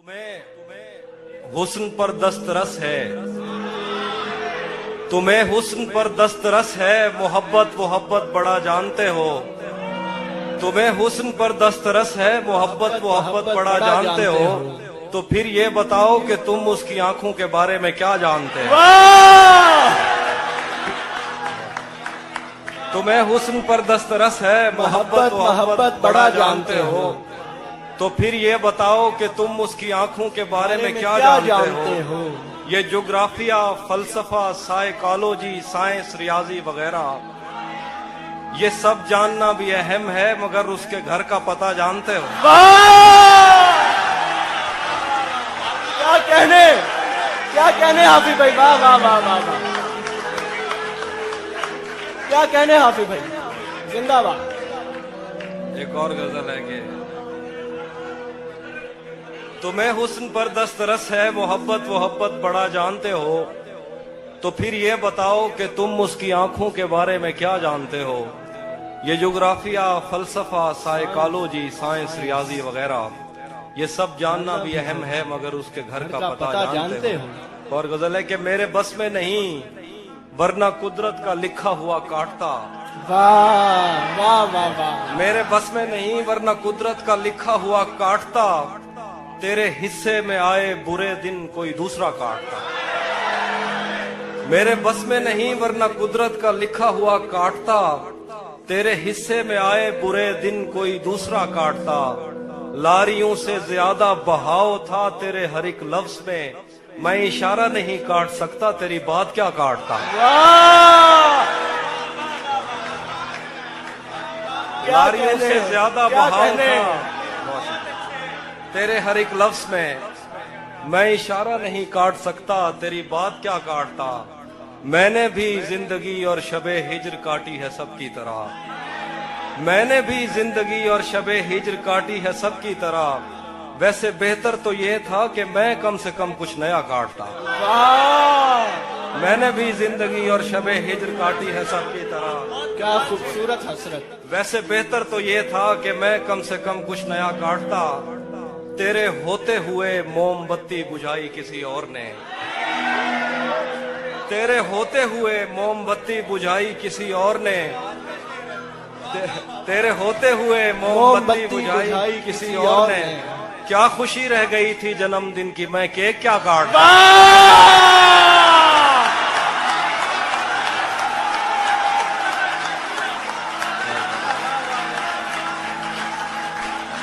तुम्हें हुस्न पर दस्तरस है, तुम्हें हुस्न पर दस्तरस है, मोहब्बत मोहब्बत बड़ा जानते हो। तुम्हें हुस्न पर दस्तरस है, मोहब्बत मोहब्बत बड़ा जानते हो। तो फिर ये बताओ कि तुम उसकी आंखों के बारे में क्या जानते हो। तुम्हें हुस्न पर दस्तरस है, मोहब्बत मोहब्बत बड़ा जानते हो। तो फिर ये बताओ कि तुम उसकी आंखों के बारे में क्या जानते हो। ये ज्योग्राफिया, फलसफा, साइकोलॉजी, साइंस, रियाजी वगैरह ये सब जानना भी अहम है, मगर उसके घर का पता जानते हो। क्या कहने हाफिज भाई, वाह वाह वाह वाह वाह, क्या कहने हाफिज भाई, जिंदाबाद। एक और गजल है कि तुम्हें हुस्न पर दस्तरस है, मोहब्बत मोहब्बत बड़ा जानते हो। तो फिर ये बताओ कि तुम उसकी आंखों के बारे में क्या जानते हो। ये ज्योग्राफिया, फलसफा, साइकोलॉजी, साइंस, रियाजी वगैरह ये सब जानना भी अहम है, मगर उसके घर का पता जानते हो। और गजल है कि मेरे बस में नहीं, वरना कुदरत का लिखा हुआ काटता। वाह वाह वाह वाह, मेरे बस में नहीं, वरना कुदरत का लिखा हुआ काटता। तेरे हिस्से में आए बुरे दिन कोई दूसरा काटता। मेरे बस में नहीं, वरना कुदरत का लिखा हुआ काटता। तेरे हिस्से में आए बुरे दिन कोई दूसरा काटता। लारियों से ज्यादा बहाव था तेरे हर एक लफ्ज में, मैं इशारा नहीं काट सकता, तेरी बात क्या काटता। लारियों से ज्यादा बहाव था तेरे हर एक लफ्ज में, मैं इशारा नहीं काट सकता, तेरी बात क्या काटता। मैंने भी जिंदगी और शबे हिज्र काटी है सबकी तरह। मैंने भी जिंदगी और शबे हिज्र काटी है सबकी तरह। वैसे बेहतर तो ये था कि मैं कम से कम कुछ नया काटता। मैंने भी जिंदगी और शबे हिज्र काटी है सबकी तरह। क्या खूबसूरत हसरत। वैसे बेहतर तो ये था कि मैं कम से कम कुछ नया काटता। तेरे होते हुए मोमबत्ती बुझाई किसी और ने। तेरे होते हुए मोमबत्ती बुझाई किसी और ने। तेरे होते हुए मोमबत्ती बुझाई किसी और ने। क्या खुशी रह गई थी जन्मदिन की, मैं केक क्या काटता।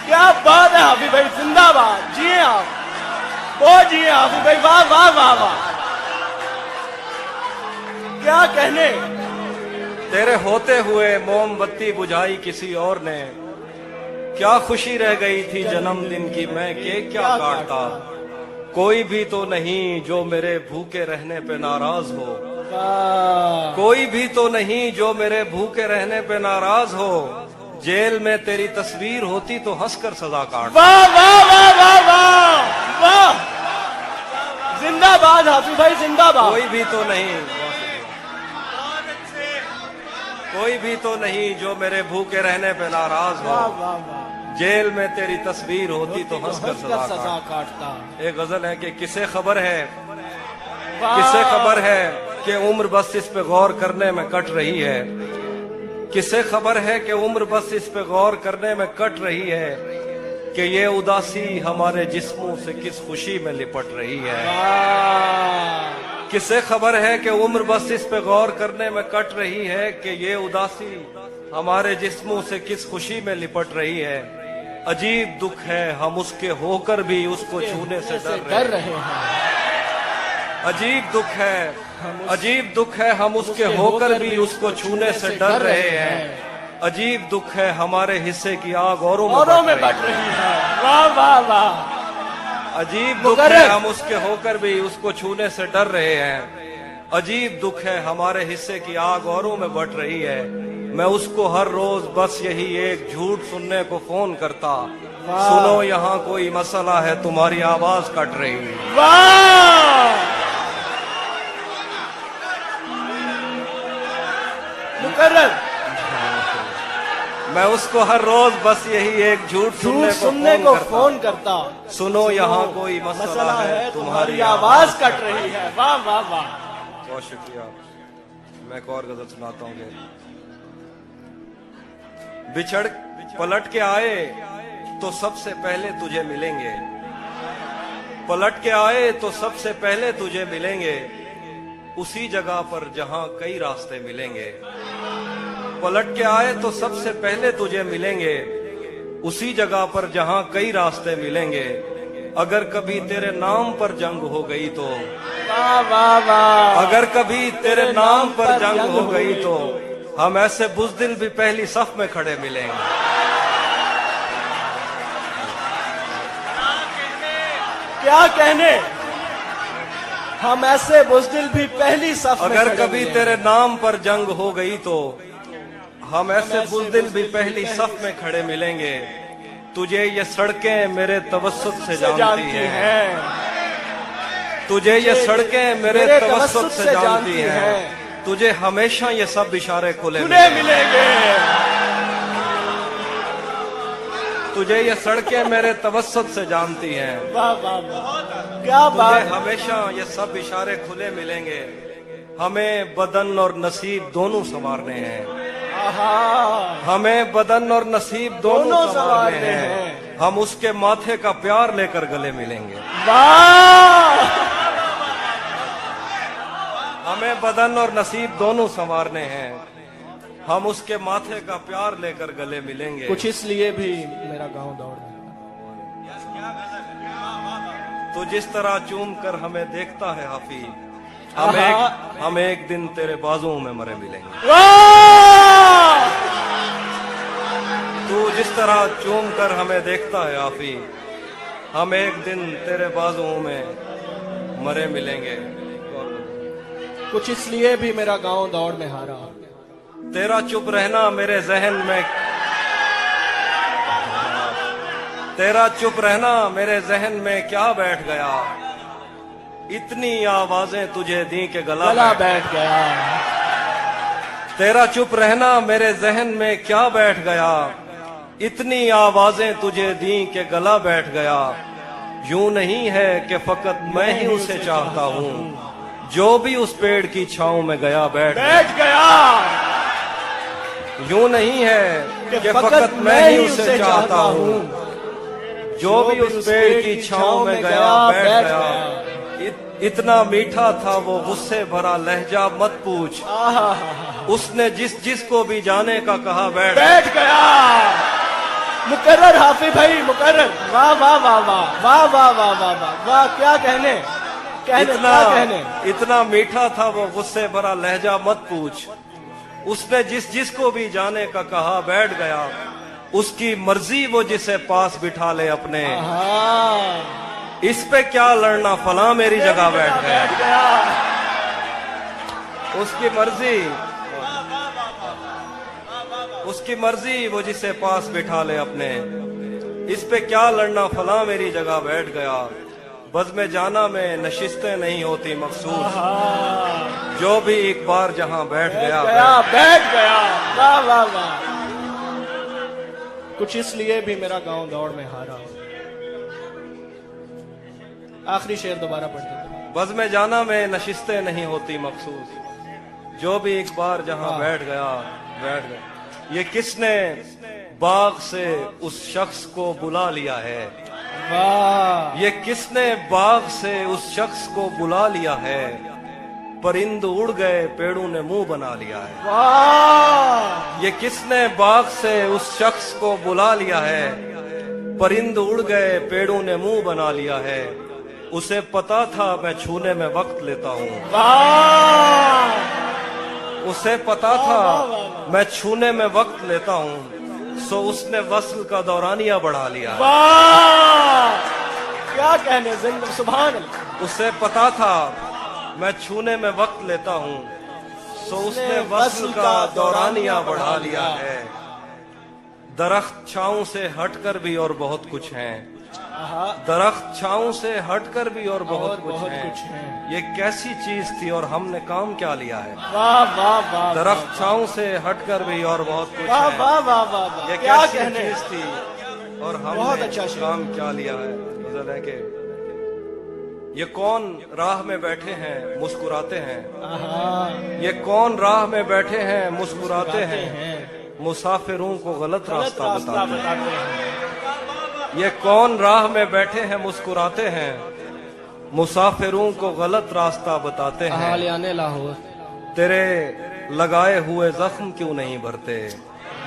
क्या बात है हाफिज भाई, जिंदाबाद। जिए आप, वो जिए हाफिज भाई, वाह वाह वाह वाह, क्या कहने। तेरे होते हुए मोमबत्ती बुझाई किसी और ने। क्या खुशी रह गई थी जन्मदिन की, मैं केक क्या काटता। कोई भी तो नहीं जो मेरे भूखे रहने पे नाराज हो। कोई भी तो नहीं जो मेरे भूखे रहने पे नाराज हो। जेल में तेरी तस्वीर होती तो हंसकर सजा काट। वाह वाह वाह वाह वाह वाह, जिंदाबाद हाफिज भाई, जिंदाबाद। कोई भी तो नहीं, कोई भी तो नहीं जो मेरे भूखे रहने पे नाराज हो। वाह वाह वाह, जेल में तेरी तस्वीर होती तो हंसकर सजा काटता। एक गजल है कि किसे खबर है, किसे खबर है कि उम्र बस इस पे गौर करने में कट रही है। किसे खबर है कि उम्र बस इस पे गौर करने में कट रही है, कि ये उदासी हमारे जिस्मों से किस खुशी में लिपट रही है। किसे खबर है कि उम्र बस इस पे गौर करने में कट रही है, कि ये उदासी हमारे जिस्मों से किस खुशी में लिपट रही है। अजीब दुख है हम उसके होकर भी उसको छूने से डर रहे हैं। अजीब दुख है, अजीब दुख है हम उसके होकर भी उसको छूने से डर रहे हैं। अजीब दुख है हमारे हिस्से की आग औरों में बढ़ रही है। वाह वाह वाह, अजीब दुख है हम उसके होकर भी उसको छूने से डर रहे हैं। अजीब दुख है हमारे हिस्से की आग औरों में बढ़ रही है। मैं उसको हर रोज बस यही एक झूठ सुनने को फोन करता। सुनो यहाँ कोई मसला है, तुम्हारी आवाज कट रही है। वाह, मुकर्रर। मैं उसको हर रोज बस यही एक झूठ झूठ सुनने सुनने को को फोन करता। सुनो यहाँ कोई मसला है, तुम्हारी आवाज कट रही है। वाह वाह वाह। बहुत शुक्रिया। मैं एक और गजल सुनाता हूँ। बिछड़ पलट के आए तो सबसे पहले तुझे मिलेंगे, पलट के आए तो सबसे पहले तुझे मिलेंगे, उसी जगह पर जहां कई रास्ते मिलेंगे। पलट के आए तो सबसे पहले तुझे मिलेंगे, उसी जगह पर जहां कई रास्ते मिलेंगे। अगर कभी तेरे नाम पर जंग हो गई तो, वाह वाह वाह। अगर कभी तेरे नाम पर जंग हो गई तो हम ऐसे बुज़दिल भी पहली सफ में खड़े मिलेंगे। क्या कहने, हम ऐसे बुज़दिल भी पहली सफ में अगर खड़े कभी मिलेंगे। तेरे नाम पर जंग हो गई तो हम ऐसे बुज़दिल भी पहली सफ में खड़े मिलेंगे। तुझे ये सड़कें मेरे तवस्सुत से जानती हैं, तुझे ये सड़कें मेरे तवस्सुत से जानती हैं, तुझे हमेशा ये सब इशारे खुले मिलेंगे। तुझे ये सड़कें मेरे तवस्सुत से जानती हैं, वाह वाह वाह। क्या तुझे बात। हमेशा ये सब इशारे खुले मिलेंगे। हमें बदन और नसीब दोनों संवारने हैं, आहा। हमें बदन और नसीब दोनों दोनों संवारने संवारने हैं। हैं। हम उसके माथे का प्यार लेकर गले मिलेंगे। वाह। हमें बदन और नसीब दोनों संवारने हैं, हम उसके माथे का प्यार लेकर गले मिलेंगे। कुछ इसलिए भी मेरा गांव दौड़ में। तो जिस तरह चूम कर हमें देखता है हाफिज, आहा। हम एक दिन तेरे बाजुओं में मरे मिलेंगे। वाह। तू जिस तरह चूम कर हमें देखता है हाफिज, हम एक दिन तेरे बाजुओं में मरे मिलेंगे। कुछ इसलिए भी मेरा गांव दौड़ में हारा। तेरा चुप रहना मेरे जहन में, तेरा चुप रहना मेरे जहन में क्या बैठ गया। इतनी आवाजें तुझे दी के गला बैठ गया। तेरा चुप रहना मेरे जहन में क्या बैठ गया। इतनी आवाजें तुझे दी के गला बैठ गया। यूं नहीं है कि फकत मैं ही उसे चाहता हूँ, जो भी उस पेड़ की छांव में गया बैठ गया। यूं नहीं है कि फकत मैं ही उसे चाहता हूँ, जो भी उस पेड़ की छांव में गया बैठ गया। इतना मीठा था वो गुस्से भरा लहजा मत पूछ, उसने जिस को भी जाने का कहा बैठ गया। मुकर्रर हाफिज भाई, मुकर्रर। वाह वाह वाह वाह वाह वाह वाह वाह वाह वाह। क्या कहने, इतना मीठा था वो गुस्से भरा लहजा मत पूछ, उसने जिस को भी जाने का कहा बैठ गया। उसकी मर्जी वो जिसे पास बिठा ले अपने, इस पे क्या लड़ना फला मेरी जगह बैठ गया। उसकी मर्जी वो जिसे पास बिठा ले अपने, इस पे क्या लड़ना फला मेरी जगह बैठ गया। बज़्म जाना में नशिस्तें नहीं होती मखसूस, जो भी एक बार जहां बैठ गया। वाह वाह वाह। कुछ इसलिए भी मेरा गांव दौड़ में हारा। आखिरी शेर दोबारा पढ़ते थे। बज़्म जाना में नशिस्तें नहीं होती मखसूस, जो भी एक बार जहां बैठ गया बैठ गया। ये किसने बाग से उस शख्स को बुला लिया है, वाह। ये किसने बाग से उस शख्स को बुला लिया है। परिंद उड़ गए पेड़ों ने मुंह बना लिया है। वाह। ये किसने बाग से उस शख्स को बुला लिया है। परिंद उड़ गए पेड़ों ने मुंह बना लिया है। उसे पता था मैं छूने में वक्त लेता हूँ, उसे पता था मैं छूने में वक्त लेता हूँ, सो उसने वस्ल का दौरानिया बढ़ा लिया। वाह। क्या कहने, जिंदा सुभान अल्लाह। उसे पता था मैं छूने में वक्त लेता हूँ, सो उसने वस्ल का दौरानिया बढ़ा लिया है। दरख्त छांव से हटकर भी और बहुत कुछ हैं, आहा, दरख्त छांव से हटकर भी और बहुत कुछ बहुत है। कुछ है। ये कैसी चीज थी और हमने काम क्या लिया है। वाह वाह वाह, दरख्त छांव से हटकर भी और बहुत कुछ वाह है। वाह वाह वाह वाह, ये क्या कैसी कहने। चीज थी और बहुत हमने अच्छा शेर। काम क्या लिया है। गजल है कि ये कौन राह में बैठे हैं मुस्कुराते हैं। आहा, ये कौन राह में बैठे हैं मुस्कुराते हैं। हैं। मुसाफिरों को गलत गलत रास्ता रास्ता बताते हैं। बताते हैं। ये कौन राह में बैठे हैं मुस्कुराते हैं। मुसाफिरों को गलत रास्ता बताते हैं। हालियाने लाहौर। तेरे लगाए हुए जख्म क्यों नहीं भरते।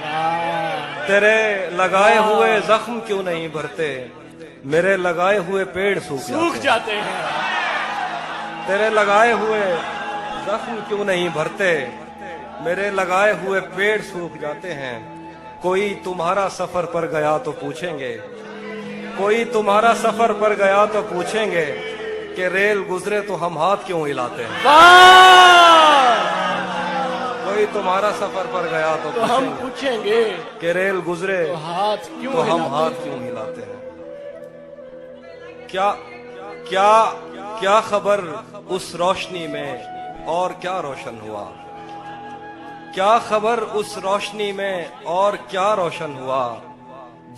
वाह, तेरे लगाए हुए जख्म क्यों नहीं भरते। मेरे लगाए हुए पेड़ सूख सूख जाते जाते हैं। हैं। तेरे लगाए हुए जख्म क्यों नहीं भरते। मेरे लगाए हुए पेड़ सूख जाते हैं। कोई तुम्हारा सफर पर गया तो पूछेंगे। कोई तुम्हारा सफर पर गया तो पूछेंगे कि रेल गुजरे तो हम हाथ क्यों हिलाते हैं। वाह, कोई तुम्हारा सफर पर गया तो तो हम पूछेंगे पूछेंगे कि रेल गुजरे तो हाथ क्यों तो हम हिलाते हाथ हैं? क्यों हिलाते हैं। क्या क्या क्या खबर उस रोशनी में और क्या रोशन हुआ। क्या खबर उस रोशनी में और क्या रोशन हुआ।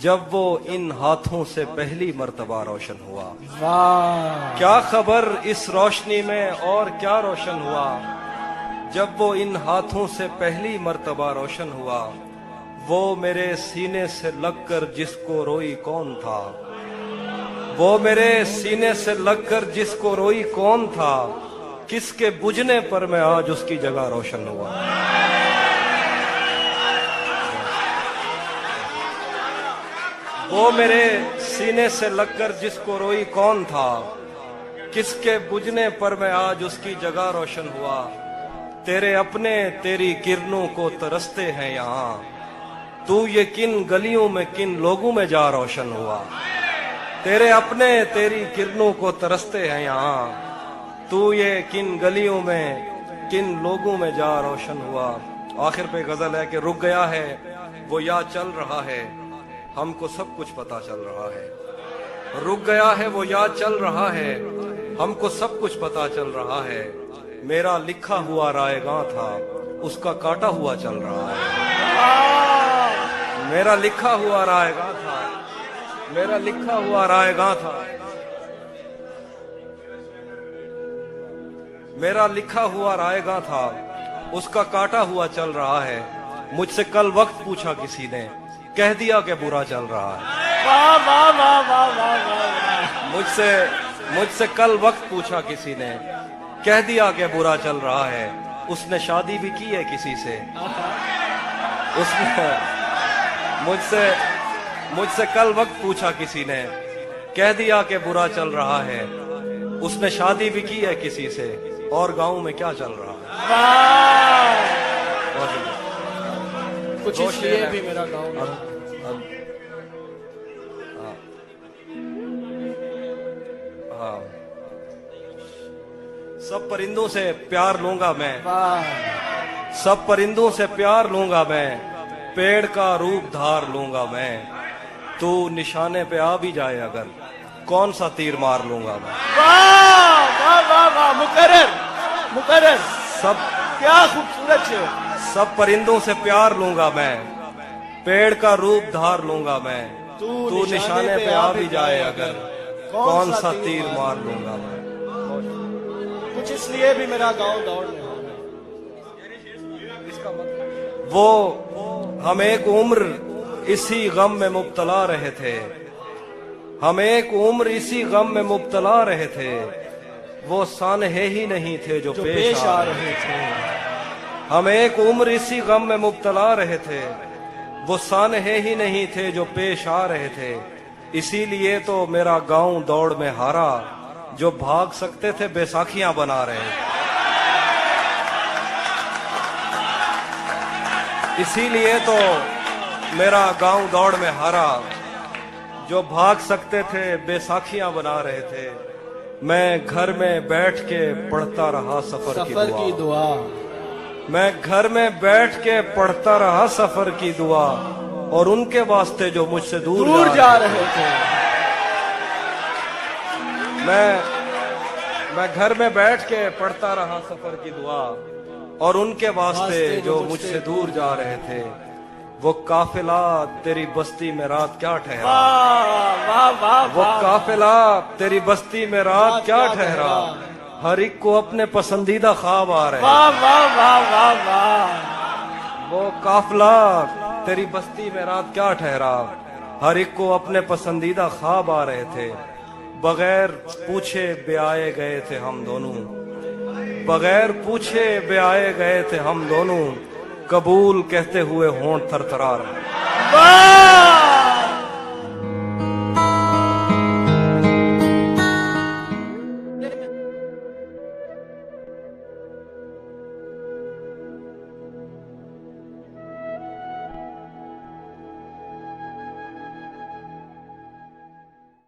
जब वो इन हाथों से पहली मर्तबा रोशन हुआ। वाह, क्या खबर इस रोशनी में और क्या रोशन हुआ। जब वो इन हाथों से पहली मर्तबा रोशन हुआ। वो मेरे सीने से लगकर जिसको रोई कौन था। वो मेरे सीने से लगकर जिसको रोई कौन था। किसके बुझने पर मैं आज उसकी जगह रोशन हुआ। वो मेरे सीने से लगकर जिसको रोई कौन था। किसके बुझने पर मैं आज उसकी जगह रोशन हुआ। तेरे अपने तेरी किरणों को तरसते हैं यहाँ। तू ये किन गलियों में किन लोगों में जा रोशन हुआ। तेरे अपने तेरी किरणों को तरसते हैं यहाँ। तू ये किन गलियों में किन लोगों में जा रोशन हुआ। आखिर पे गजल है कि रुक गया है वो या चल रहा है। हमको सब कुछ पता चल रहा है। रुक गया है वो या चल रहा है। हमको सब कुछ पता चल रहा है। मेरा लिखा हुआ रायगां था उसका काटा हुआ चल रहा है। मेरा लिखा हुआ रायगां था। मेरा लिखा हुआ रायगां था। मेरा लिखा हुआ रायगां था उसका काटा हुआ चल रहा है। मुझसे कल वक्त पूछा किसी ने कह दिया कि बुरा चल रहा है। वाह वाह वाह वाह वाह वाह, मुझसे कल वक्त पूछा किसी ने कह दिया कि बुरा चल रहा है। उसने शादी भी की है किसी से। उसने मुझसे कल वक्त पूछा किसी ने कह दिया कि बुरा चल रहा है। उसने शादी भी की है किसी से और गांव में क्या चल रहा है। वाह, बहुत कुछ दो इसलिए शेर भी हैं। मेरा गाँव अब हाँ, सब परिंदों से प्यार लूंगा मैं। वाह, सब परिंदों से प्यार लूंगा मैं। पेड़ का रूप धार लूंगा मैं। तू निशाने पे आ भी जाए अगर कौन सा तीर मार लूंगा मैं। वाह वाह वाह वाह, मुकर्रर मुकर्रर, सब क्या खूबसूरत शेर। सब परिंदों से प्यार लूंगा मैं। पेड़ का रूप धार लूंगा मैं। तू निशाने पे आ भी जाए अगर कौन सा तीर मार लूंगा मैं। कुछ इसलिए भी मेरा गांव दौड़ में हो। वो हम एक उम्र इसी गम में मुब्तला रहे थे। हम एक उम्र इसी गम में मुब्तला रहे थे। वो सानहे ही नहीं थे जो पेश आ रहे थे। हम एक उम्र इसी गम में मुब्तला रहे थे। वो सानहे ही नहीं थे जो पेश आ रहे थे। इसीलिए तो मेरा गांव दौड़ में हारा। जो भाग सकते थे बैसाखियां बना रहे थे। इसीलिए तो मेरा गांव दौड़ में हारा। जो भाग सकते थे बैसाखियां बना रहे थे। मैं घर में बैठ के पढ़ता रहा सफर की दुआ। मैं घर में बैठ के पढ़ता रहा सफर की दुआ। और उनके वास्ते जो मुझसे दूर जा रहे थे। मैं घर में बैठ के पढ़ता रहा सफर की दुआ, और उनके वास्ते जो मुझसे दूर जा रहे थे, वो काफिला तेरी बस्ती में रात क्या ठहरा, वाह वाह वाह वो वाह काफिला तेरी बस्ती में रात क्या ठहरा, हर एक को अपने पसंदीदा ख्वाब आ रहे, वाह वाह वाह वाह वाह वो काफिला तेरी बस्ती में रात क्या ठहरा, हर एक को अपने पसंदीदा ख्वाब आ रहे थे, बगैर पूछे ब्याए गए थे हम दोनों, बगैर पूछे ब्याए गए थे हम दोनों, कबूल कहते हुए होंठ थरथरा रहे। वाह